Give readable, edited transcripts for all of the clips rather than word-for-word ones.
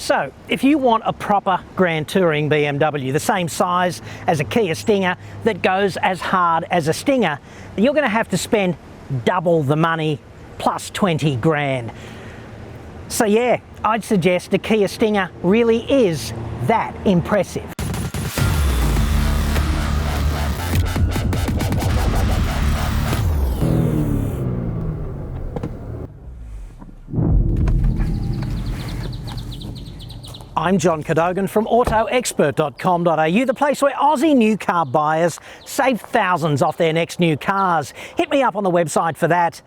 So, if you want a proper Grand Touring BMW, the same size as a Kia Stinger that goes as hard as a Stinger, you're going to have to spend double the money plus 20 grand. So yeah, I'd suggest a Kia Stinger really is that impressive. I'm John Cadogan from AutoExpert.com.au, the place where Aussie new car buyers save thousands off their next new cars. Hit me up on the website for that.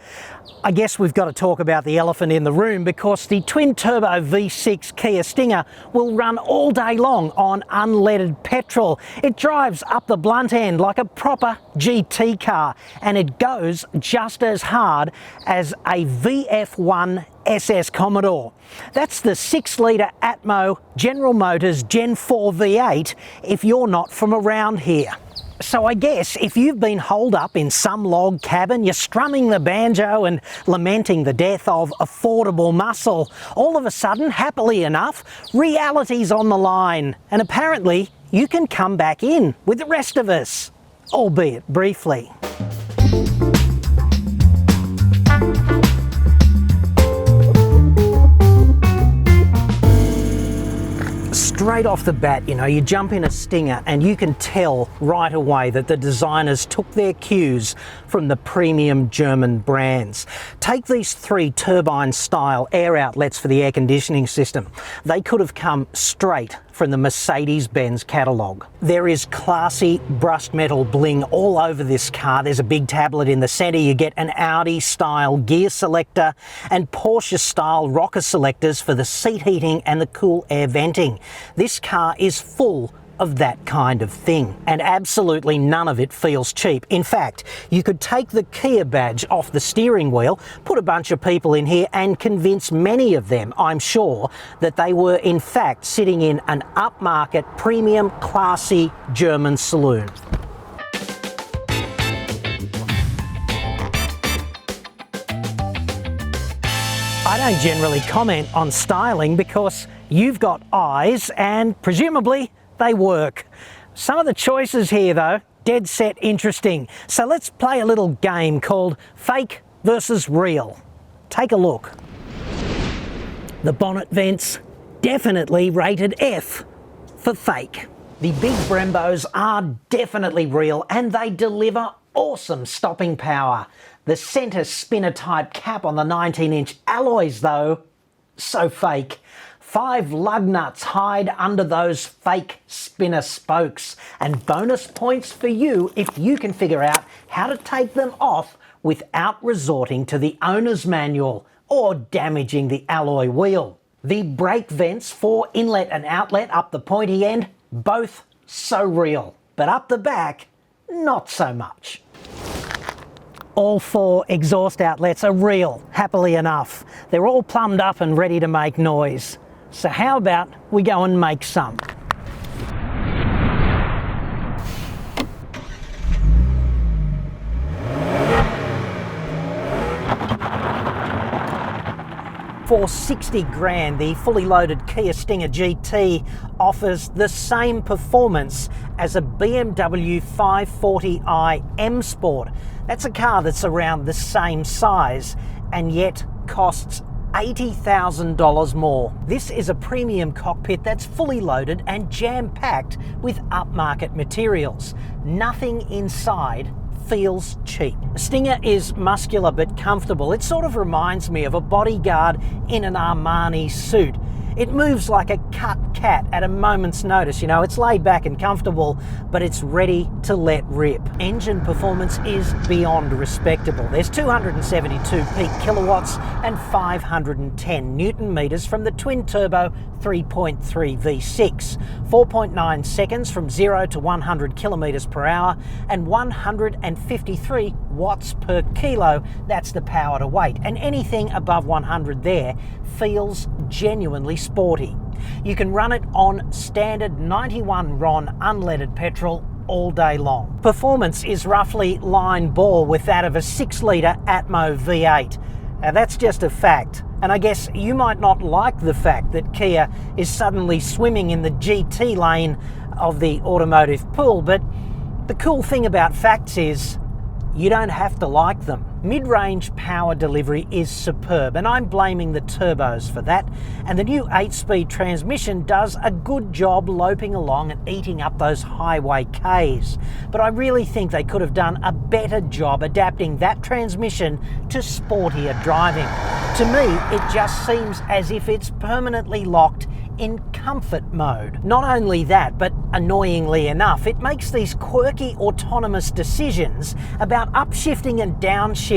I guess we've got to talk about the elephant in the room, because the twin-turbo V6 Kia Stinger will run all day long on unleaded petrol. It drives up the blunt end like a proper GT car, and it goes just as hard as a VF1 SS Commodore. That's the 6-litre Atmo General Motors Gen 4 V8 if you're not from around here. So I guess if you've been holed up in some log cabin, you're strumming the banjo and lamenting the death of affordable muscle, all of a sudden, happily enough, reality's on the line, and apparently you can come back in with the rest of us, albeit briefly. Straight off the bat, you know, you jump in a Stinger and you can tell right away that the designers took their cues from the premium German brands. Take these 3 turbine-style air outlets for the air conditioning system. They could have come straight from the Mercedes-Benz catalogue. There is classy brushed metal bling all over this car. There's a big tablet in the centre. You get an Audi-style gear selector and Porsche-style rocker selectors for the seat heating and the cool air venting. This car is full of that kind of thing, and absolutely none of it feels cheap. In fact, you could take the Kia badge off the steering wheel, put a bunch of people in here and convince many of them, I'm sure, that they were in fact sitting in an upmarket, premium, classy German saloon. I don't generally comment on styling because you've got eyes and presumably they work. Some of the choices here though, dead set interesting. So let's play a little game called Fake versus Real. Take a look. The bonnet vents, definitely rated F for fake. The big Brembos are definitely real and they deliver awesome stopping power. The centre spinner type cap on the 19-inch alloys though, so fake. 5 lug nuts hide under those fake spinner spokes, and bonus points for you if you can figure out how to take them off without resorting to the owner's manual or damaging the alloy wheel. The brake vents for inlet and outlet up the pointy end, both so real, but up the back, not so much. All 4 exhaust outlets are real, happily enough. They're all plumbed up and ready to make noise. So how about we go and make some? For 60 grand, the fully loaded Kia Stinger GT offers the same performance as a BMW 540i M Sport. That's a car that's around the same size and yet costs $80,000 more. This is a premium cockpit that's fully loaded and jam-packed with upmarket materials. Nothing inside feels cheap. Stinger is muscular but comfortable. It sort of reminds me of a bodyguard in an Armani suit. It moves like a cut cat at a moment's notice, you know, it's laid back and comfortable, but it's ready to let rip. Engine performance is beyond respectable. There's 272 peak kilowatts and 510 newton meters from the twin-turbo 3.3 V6, 4.9 seconds from 0 to 100 kilometers per hour, and 153 watts per kilo. That's the power to weight, and anything above 100 there feels genuinely sporty. You can run it on standard 91 RON unleaded petrol all day long. Performance is roughly line ball with that of a 6-litre Atmo V8. Now that's just a fact, and I guess you might not like the fact that Kia is suddenly swimming in the GT lane of the automotive pool, but the cool thing about facts is you don't have to like them. Mid-range power delivery is superb, and I'm blaming the turbos for that, and the new 8-speed transmission does a good job loping along and eating up those highway Ks. But I really think they could have done a better job adapting that transmission to sportier driving. To me, it just seems as if it's permanently locked in comfort mode. Not only that, but annoyingly enough, it makes these quirky autonomous decisions about upshifting and downshifting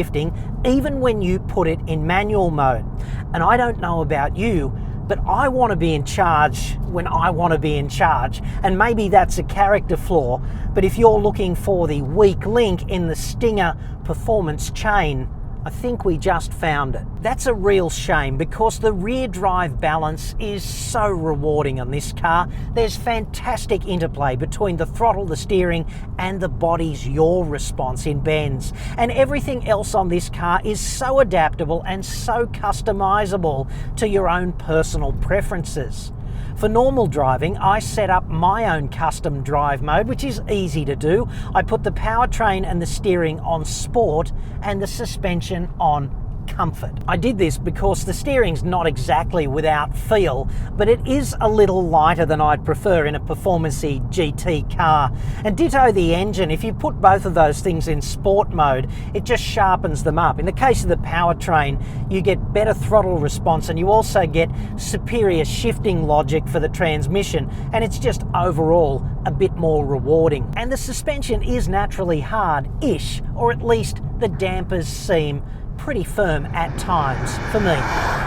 even when you put it in manual mode. And I don't know about you, but I want to be in charge when I want to be in charge. And maybe that's a character flaw, but if you're looking for the weak link in the Stinger performance chain, I think we just found it. That's a real shame because the rear drive balance is so rewarding on this car. There's fantastic interplay between the throttle, the steering, and the body's yaw response in bends. And everything else on this car is so adaptable and so customizable to your own personal preferences. For normal driving, I set up my own custom drive mode, which is easy to do. I put the powertrain and the steering on sport and the suspension on comfort. I did this because the steering's not exactly without feel, but it is a little lighter than I'd prefer in a performance-y GT car. And ditto the engine, if you put both of those things in sport mode, it just sharpens them up. In the case of the powertrain, you get better throttle response and you also get superior shifting logic for the transmission, and it's just overall a bit more rewarding. And the suspension is naturally hard-ish, or at least the dampers seem pretty firm at times for me.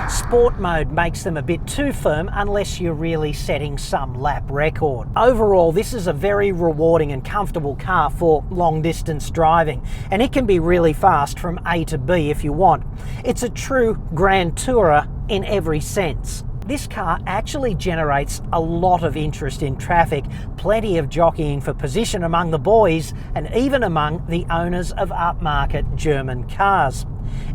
Sport mode makes them a bit too firm unless you're really setting some lap record. Overall, this is a very rewarding and comfortable car for long distance driving, and it can be really fast from A to B if you want. It's a true grand tourer in every sense. This car actually generates a lot of interest in traffic, plenty of jockeying for position among the boys and even among the owners of upmarket German cars,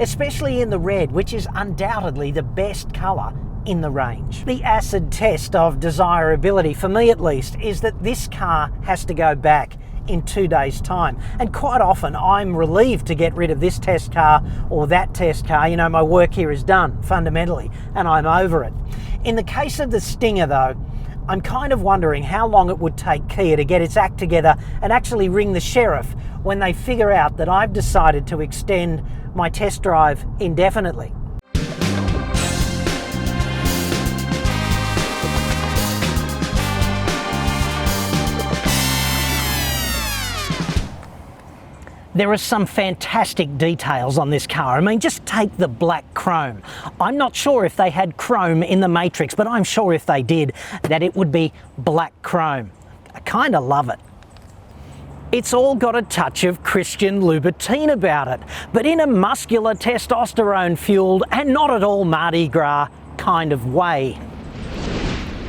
especially in the red, which is undoubtedly the best colour in the range. The acid test of desirability, for me at least, is that this car has to go back in 2 days' time. And quite often I'm relieved to get rid of this test car or that test car. You know, my work here is done, fundamentally, and I'm over it. In the case of the Stinger though, I'm kind of wondering how long it would take Kia to get its act together and actually ring the sheriff when they figure out that I've decided to extend my test drive indefinitely. There are some fantastic details on this car. I mean, just take the black chrome. I'm not sure if they had chrome in the Matrix, but I'm sure if they did, that it would be black chrome. I kind of love it. It's all got a touch of Christian Louboutin about it, but in a muscular, testosterone-fueled and not at all Mardi Gras kind of way.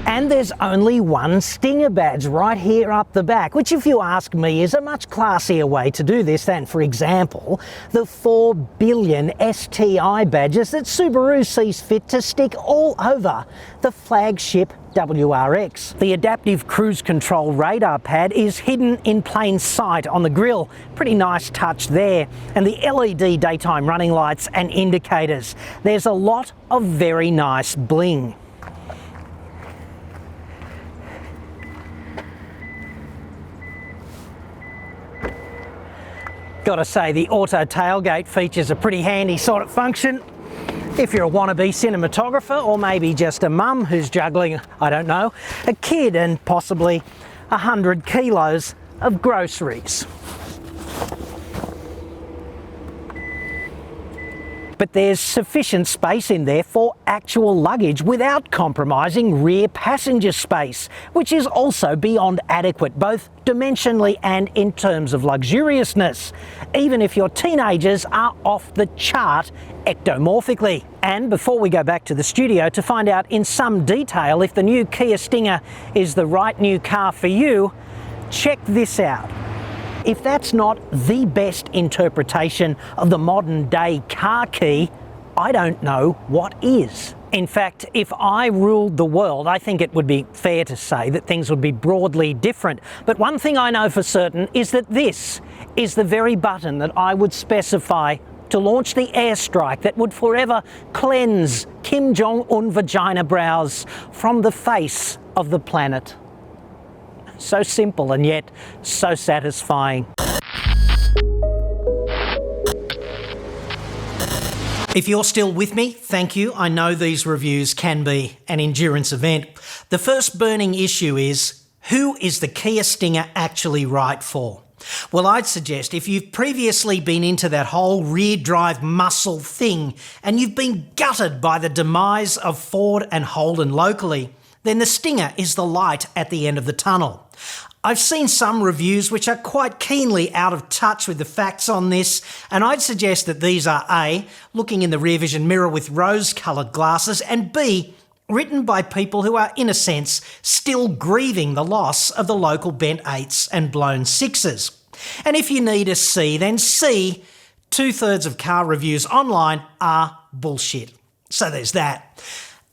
And there's only one Stinger badge right here up the back, which if you ask me is a much classier way to do this than, for example, the 4 billion STI badges that Subaru sees fit to stick all over the flagship WRX. The adaptive cruise control radar pad is hidden in plain sight on the grille. Pretty nice touch there. And the LED daytime running lights and indicators. There's a lot of very nice bling. Gotta say, the auto tailgate features a pretty handy sort of function if you're a wannabe cinematographer, or maybe just a mum who's juggling, I don't know, a kid and possibly 100 kilos of groceries. But there's sufficient space in there for actual luggage without compromising rear passenger space, which is also beyond adequate, both dimensionally and in terms of luxuriousness, even if your teenagers are off the chart ectomorphically. And before we go back to the studio to find out in some detail if the new Kia Stinger is the right new car for you, check this out. If that's not the best interpretation of the modern day car key, I don't know what is. In fact, if I ruled the world, I think it would be fair to say that things would be broadly different. But one thing I know for certain is that this is the very button that I would specify to launch the airstrike that would forever cleanse Kim Jong-un vagina brows from the face of the planet. So simple and yet so satisfying. If you're still with me, thank you. I know these reviews can be an endurance event. The first burning issue is, who is the Kia Stinger actually right for? Well, I'd suggest if you've previously been into that whole rear drive muscle thing and you've been gutted by the demise of Ford and Holden locally, then the Stinger is the light at the end of the tunnel. I've seen some reviews which are quite keenly out of touch with the facts on this, and I'd suggest that these are A, looking in the rear vision mirror with rose-coloured glasses, and B, written by people who are, in a sense, still grieving the loss of the local bent 8s and blown 6s. And if you need a C, then C, 2/3 of car reviews online are bullshit. So there's that.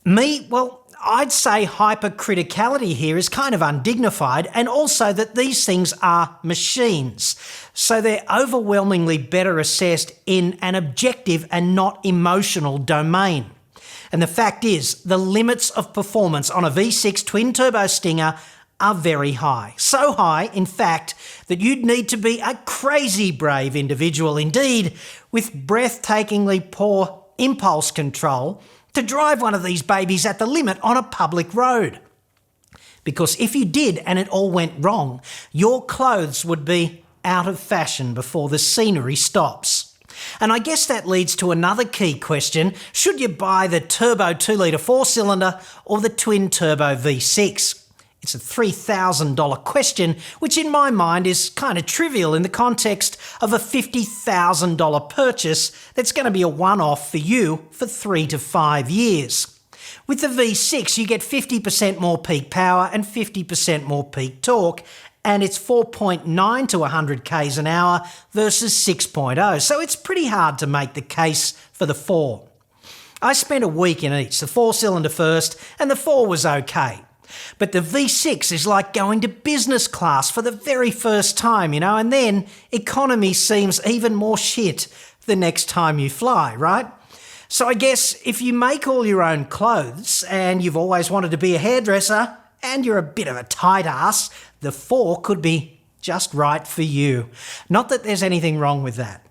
Me, well, I'd say hyper-criticality here is kind of undignified, and also that these things are machines. So they're overwhelmingly better assessed in an objective and not emotional domain. And the fact is, the limits of performance on a V6 twin-turbo Stinger are very high. So high, in fact, that you'd need to be a crazy brave individual indeed, with breathtakingly poor impulse control, to drive one of these babies at the limit on a public road. Because if you did and it all went wrong, your clothes would be out of fashion before the scenery stops. And I guess that leads to another key question. Should you buy the turbo 2-litre 4-cylinder or the twin-turbo V6? It's a $3,000 question, which in my mind is kind of trivial in the context of a $50,000 purchase that's going to be a one-off for you for 3 to 5 years. With the V6, you get 50% more peak power and 50% more peak torque, and it's 4.9 to 100 k's an hour versus 6.0, so it's pretty hard to make the case for the 4. I spent a week in each, the 4-cylinder first, and the 4 was okay. But the V6 is like going to business class for the very first time, and then economy seems even more shit the next time you fly, right? So I guess if you make all your own clothes and you've always wanted to be a hairdresser and you're a bit of a tight ass, the 4 could be just right for you. Not that there's anything wrong with that.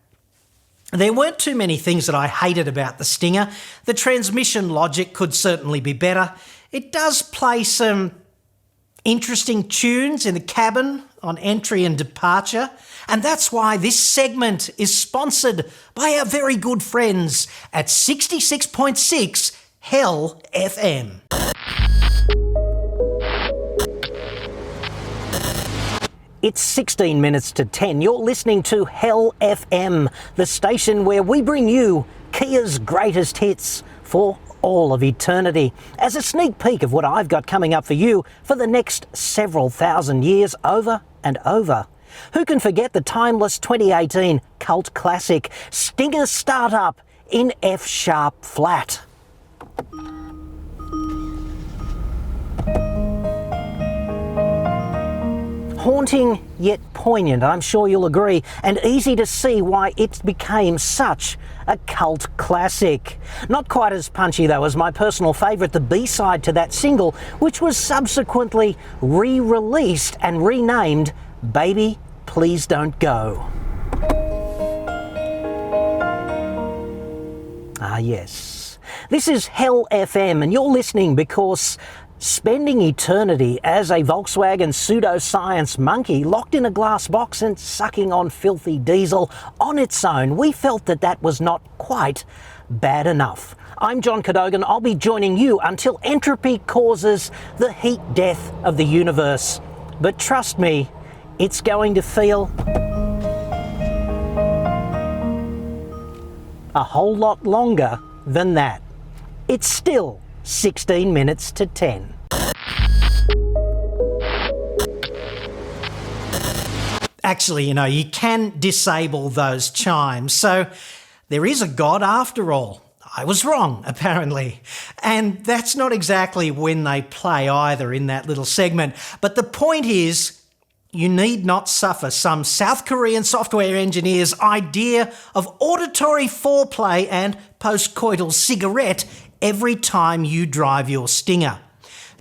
There weren't too many things that I hated about the Stinger. The transmission logic could certainly be better. It does play some interesting tunes in the cabin on entry and departure, and that's why this segment is sponsored by our very good friends at 66.6 Hell FM. It's 16 minutes to 10. You're listening to Hell FM, the station where we bring you Kia's greatest hits for all of eternity, as a sneak peek of what I've got coming up for you for the next several thousand years over and over. Who can forget the timeless 2018 cult classic Stinger Startup in F-sharp flat? Haunting yet poignant, I'm sure you'll agree, and easy to see why it became such a cult classic. Not quite as punchy though as my personal favourite, the B-side to that single, which was subsequently re-released and renamed Baby Please Don't Go. Ah yes, this is Hell FM and you're listening because spending eternity as a Volkswagen pseudoscience monkey locked in a glass box and sucking on filthy diesel on its own, we felt that that was not quite bad enough. I'm John Cadogan. I'll be joining you until entropy causes the heat death of the universe. But trust me, it's going to feel a whole lot longer than that. It's still 16 minutes to 10. Actually, you can disable those chimes. So there is a God after all. I was wrong, apparently. And that's not exactly when they play either in that little segment. But the point is, you need not suffer some South Korean software engineer's idea of auditory foreplay and postcoital cigarette every time you drive your Stinger.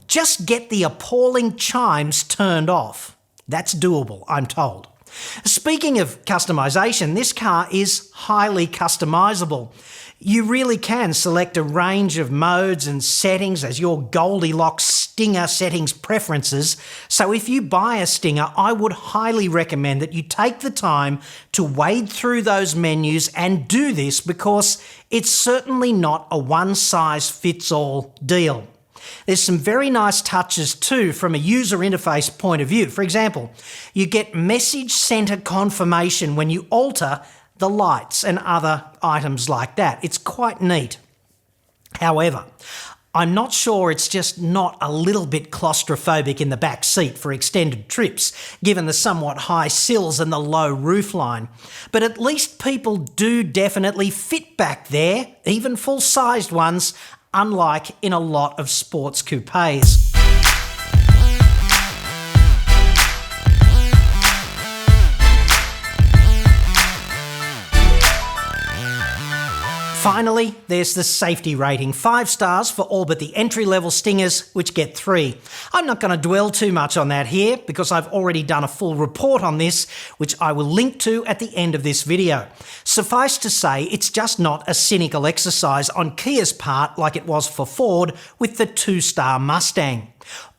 Just get the appalling chimes turned off. That's doable, I'm told. Speaking of customisation, this car is highly customisable. You really can select a range of modes and settings as your Goldilocks Stinger settings preferences. So if you buy a Stinger, I would highly recommend that you take the time to wade through those menus and do this, because it's certainly not a one-size-fits-all deal. There's some very nice touches too from a user interface point of view. For example, you get message center confirmation when you alter the lights and other items like that. It's quite neat. However, I'm not sure it's just not a little bit claustrophobic in the back seat for extended trips, given the somewhat high sills and the low roofline. But at least people do definitely fit back there, even full-sized ones, unlike in a lot of sports coupes. Finally, there's the safety rating. 5 stars for all but the entry-level Stingers, which get 3. I'm not going to dwell too much on that here, because I've already done a full report on this, which I will link to at the end of this video. Suffice to say, it's just not a cynical exercise on Kia's part like it was for Ford with the 2-star Mustang.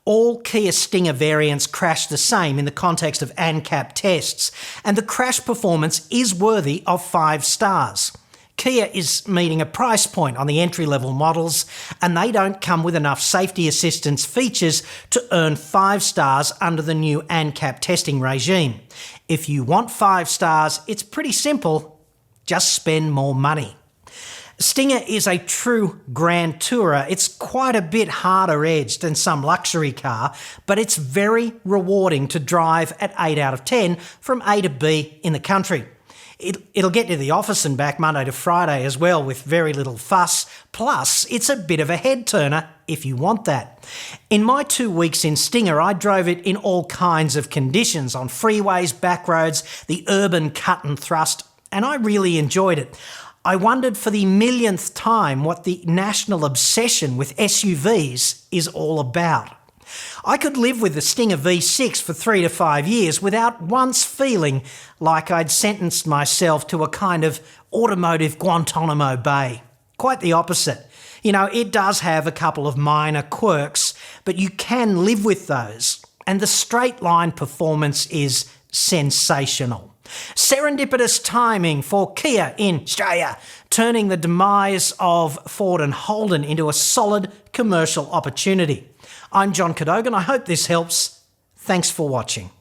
All Kia Stinger variants crash the same in the context of ANCAP tests, and the crash performance is worthy of 5 stars. Kia is meeting a price point on the entry-level models, and they don't come with enough safety assistance features to earn 5 stars under the new ANCAP testing regime. If you want 5 stars, it's pretty simple. Just spend more money. Stinger is a true grand tourer. It's quite a bit harder edged than some luxury car, but it's very rewarding to drive at 8 out of 10 from A to B in the country. It'll get you to the office and back Monday to Friday as well with very little fuss. Plus, it's a bit of a head turner if you want that. In my 2 weeks in Stinger, I drove it in all kinds of conditions, on freeways, back roads, the urban cut and thrust, and I really enjoyed it. I wondered for the millionth time what the national obsession with SUVs is all about. I could live with the Stinger V6 for 3 to 5 years without once feeling like I'd sentenced myself to a kind of automotive Guantanamo Bay. Quite the opposite. You know, it does have a couple of minor quirks, but you can live with those. And the straight line performance is sensational. Serendipitous timing for Kia in Australia, turning the demise of Ford and Holden into a solid commercial opportunity. I'm John Cadogan. I hope this helps. Thanks for watching.